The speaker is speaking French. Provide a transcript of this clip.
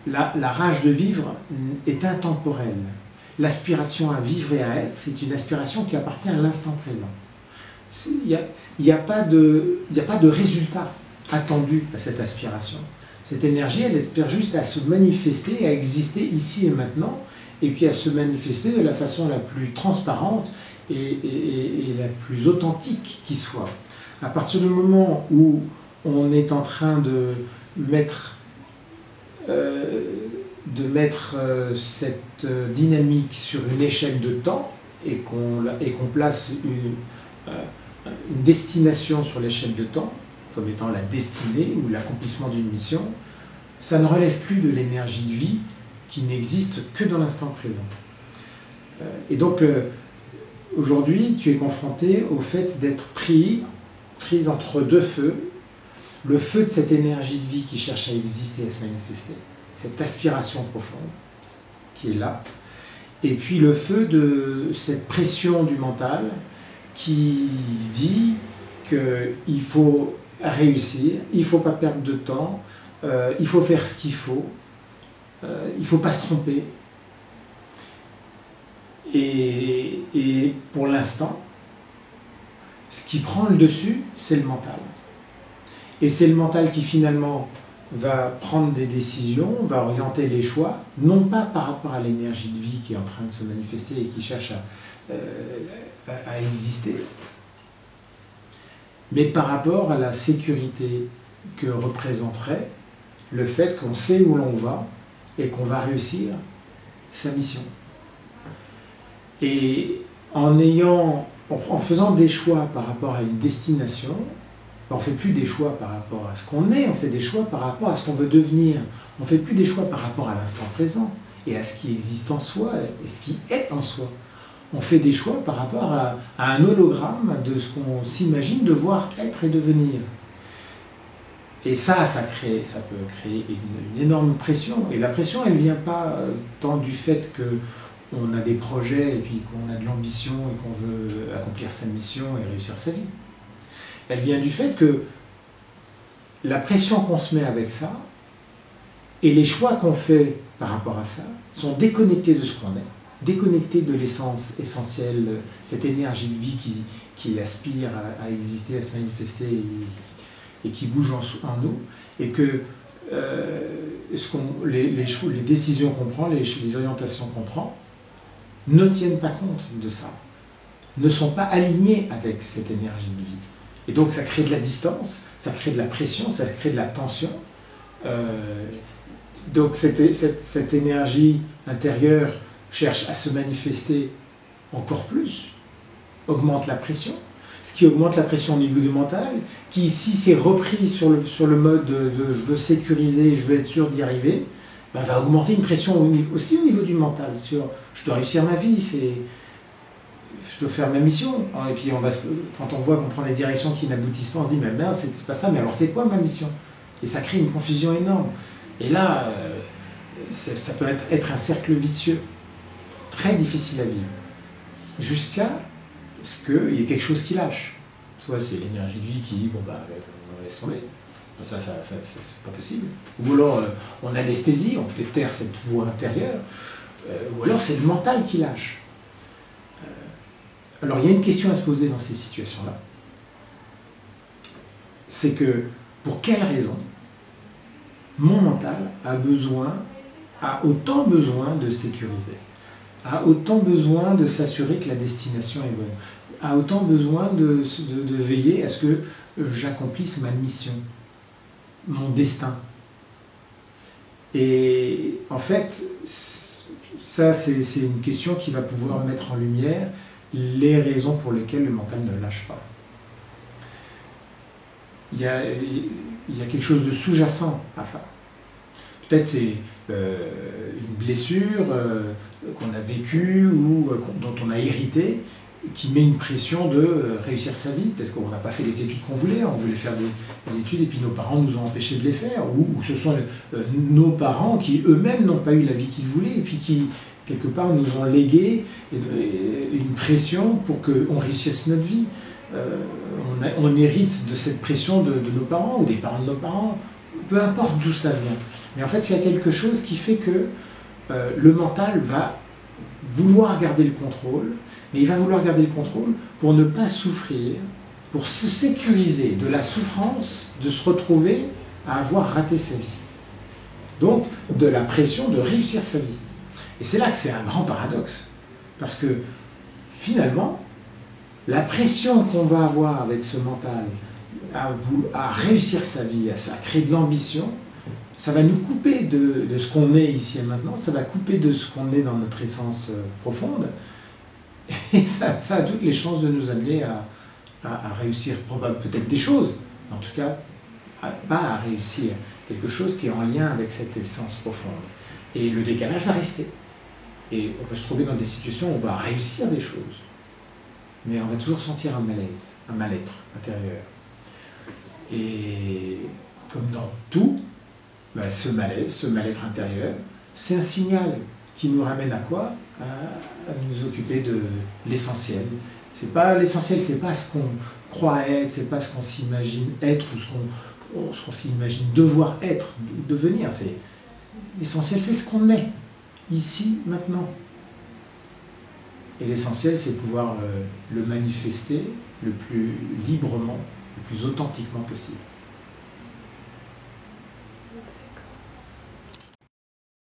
la rage de vivre est intemporelle. L'aspiration à vivre et à être, c'est une aspiration qui appartient à l'instant présent. Il n'y a pas de résultat attendu à cette aspiration. Cette énergie, elle espère juste à se manifester, à exister ici et maintenant, et puis à se manifester de la façon la plus transparente et la plus authentique qui soit. À partir du moment où on est en train de mettre cette dynamique sur une échelle de temps et qu'on place une destination sur l'échelle de temps, comme étant la destinée ou l'accomplissement d'une mission, ça ne relève plus de l'énergie de vie qui n'existe que dans l'instant présent. Et donc, aujourd'hui, tu es confronté au fait d'être prise entre deux feux, le feu de cette énergie de vie qui cherche à exister, à se manifester, cette aspiration profonde qui est là, et puis le feu de cette pression du mental qui dit qu'il faut réussir, il ne faut pas perdre de temps, il faut faire ce qu'il faut, il ne faut pas se tromper. Et pour l'instant, ce qui prend le dessus, c'est le mental. Et c'est le mental qui finalement va prendre des décisions, va orienter les choix, non pas par rapport à l'énergie de vie qui est en train de se manifester et qui cherche à exister, mais par rapport à la sécurité que représenterait le fait qu'on sait où l'on va et qu'on va réussir sa mission. Et en faisant des choix par rapport à une destination, on ne fait plus des choix par rapport à ce qu'on est, on fait des choix par rapport à ce qu'on veut devenir. On ne fait plus des choix par rapport à l'instant présent et à ce qui existe en soi et ce qui est en soi. On fait des choix par rapport à un hologramme de ce qu'on s'imagine devoir être et devenir. Et ça peut créer une énorme pression. Et la pression, elle ne vient pas tant du fait qu'on a des projets et puis qu'on a de l'ambition et qu'on veut accomplir sa mission et réussir sa vie. Elle vient du fait que la pression qu'on se met avec ça et les choix qu'on fait par rapport à ça sont déconnectés de ce qu'on est, déconnectés de l'essence essentielle, cette énergie de vie qui aspire à exister, à se manifester et qui bouge en nous, et que les décisions qu'on prend, les orientations qu'on prend, ne tiennent pas compte de ça, ne sont pas alignées avec cette énergie de vie. Et donc ça crée de la distance, ça crée de la pression, ça crée de la tension. Donc cette énergie intérieure cherche à se manifester encore plus, augmente la pression, ce qui augmente la pression au niveau du mental, qui si c'est repris sur le mode de je veux sécuriser, je veux être sûr d'y arriver, ben, va augmenter une pression aussi au niveau du mental, sur je dois réussir ma vie, je dois faire ma mission. Et puis quand on voit qu'on prend des directions qui n'aboutissent pas, on se dit mais ben, c'est pas ça, mais alors c'est quoi ma mission? Et ça crée une confusion énorme. Et là, ça peut être un cercle vicieux, très difficile à vivre, jusqu'à ce qu'il y ait quelque chose qui lâche. Soit c'est l'énergie de vie qui dit bon bah on laisse tomber, ça c'est pas possible. Ou alors on anesthésie, on fait taire cette voix intérieure, ou alors c'est le mental qui lâche. Alors il y a une question à se poser dans ces situations-là. C'est que pour quelle raison mon mental a autant besoin de sécuriser, a autant besoin de s'assurer que la destination est bonne, a autant besoin de veiller à ce que j'accomplisse ma mission, mon destin. Et en fait, ça c'est une question qui va pouvoir mettre en lumière les raisons pour lesquelles le mental ne lâche pas. Il y a quelque chose de sous-jacent à ça. Peut-être c'est une blessure qu'on a vécue ou dont on a hérité, qui met une pression de réussir sa vie. Peut-être qu'on n'a pas fait les études qu'on voulait, on voulait faire des études et puis nos parents nous ont empêchés de les faire, ou ce sont nos parents qui eux-mêmes n'ont pas eu la vie qu'ils voulaient et puis qui, quelque part, nous ont légué une pression pour qu'on réussisse notre vie. On hérite de cette pression de nos parents ou des parents de nos parents, peu importe d'où ça vient. Mais en fait, il y a quelque chose qui fait que le mental va vouloir garder le contrôle, mais il va vouloir garder le contrôle pour ne pas souffrir, pour se sécuriser de la souffrance de se retrouver à avoir raté sa vie. Donc, de la pression de réussir sa vie. Et c'est là que c'est un grand paradoxe. Parce que, finalement, la pression qu'on va avoir avec ce mental à réussir sa vie, à créer de l'ambition, ça va nous couper de ce qu'on est ici et maintenant, ça va couper de ce qu'on est dans notre essence profonde, et ça a toutes les chances de nous amener à réussir peut-être des choses, en tout cas, pas à réussir quelque chose qui est en lien avec cette essence profonde. Et le décalage va rester. Et on peut se trouver dans des situations où on va réussir des choses, mais on va toujours sentir un malaise, un mal-être intérieur. Et comme dans tout, ce malaise, ce mal-être intérieur, c'est un signal qui nous ramène à quoi? À nous occuper de l'essentiel. L'essentiel, c'est pas ce qu'on croit être, c'est pas ce qu'on s'imagine être ou ce qu'on s'imagine devoir être, devenir. L'essentiel, c'est ce qu'on est, ici, maintenant. Et l'essentiel, c'est pouvoir le manifester le plus librement, le plus authentiquement possible.